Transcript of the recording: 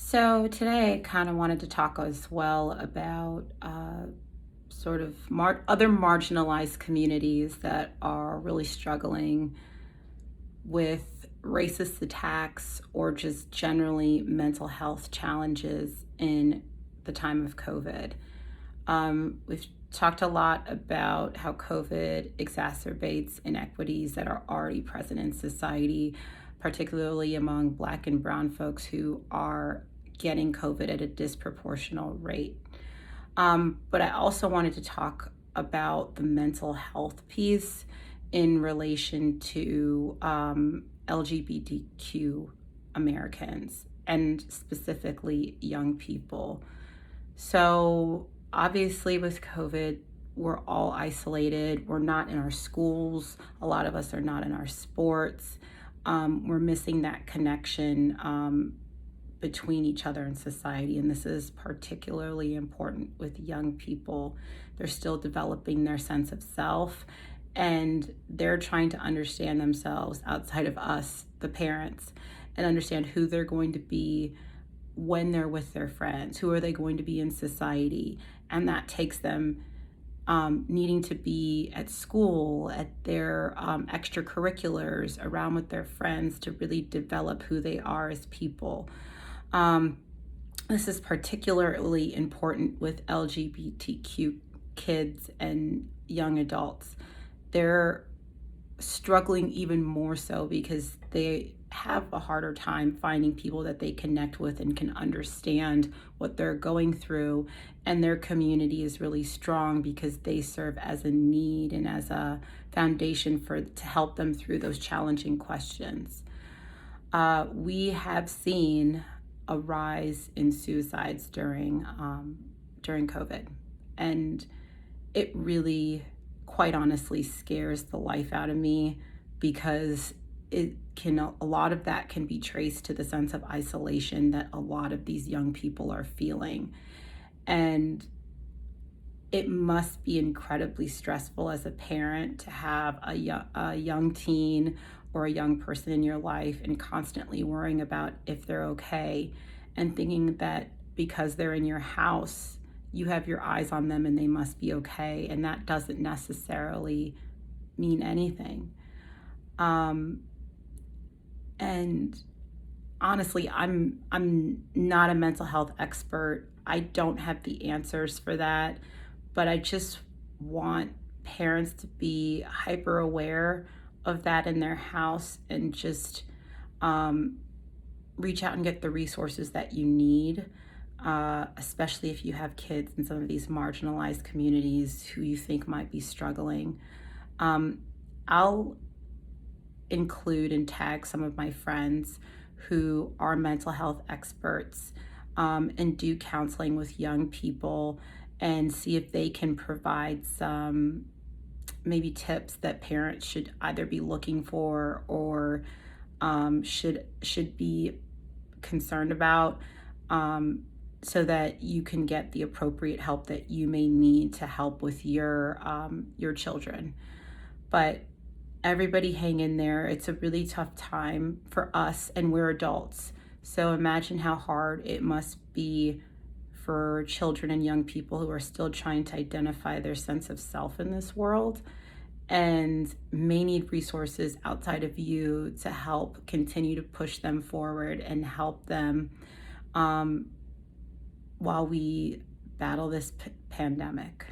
So today I kind of wanted to talk as well about sort of other marginalized communities that are really struggling with racist attacks or just generally mental health challenges in the time of COVID. We've talked a lot about how COVID exacerbates inequities that are already present in society, particularly among Black and Brown folks who are getting COVID at a disproportional rate. But I also wanted to talk about the mental health piece in relation to LGBTQ Americans and specifically young people. So, obviously, with COVID, we're all isolated. We're not in our schools. A lot of us are not in our sports. We're missing that connection between each other in society. And this is particularly important with young people. They're still developing their sense of self and they're trying to understand themselves outside of us, the parents, and understand who they're going to be when they're with their friends, who are they going to be in society. And that takes them needing to be at school, at their extracurriculars, around with their friends to really develop who they are as people. Um, this is particularly important with LGBTQ kids and young adults. They're struggling even more so because they have a harder time finding people that they connect with and can understand what they're going through. And their community is really strong because they serve as a need and as a foundation to help them through those challenging questions. We have seen a rise in suicides during COVID, and it really, quite honestly, scares the life out of me because a lot of that can be traced to the sense of isolation that a lot of these young people are feeling. And it must be incredibly stressful as a parent to have a young teen or a young person in your life and constantly worrying about if they're okay and thinking that because they're in your house, you have your eyes on them and they must be okay. And that doesn't necessarily mean anything. And honestly, I'm not a mental health expert. I don't have the answers for that, but I just want parents to be hyper aware of that in their house and just reach out and get the resources that you need, especially if you have kids in some of these marginalized communities who you think might be struggling. I'll include and tag some of my friends who are mental health experts and do counseling with young people and see if they can provide some maybe tips that parents should either be looking for or should be concerned about, so that you can get the appropriate help that you may need to help with your children. But everybody hang in there. It's a really tough time for us, and we're adults. So imagine how hard it must be for children and young people who are still trying to identify their sense of self in this world and may need resources outside of you to help continue to push them forward and help them while we battle this pandemic.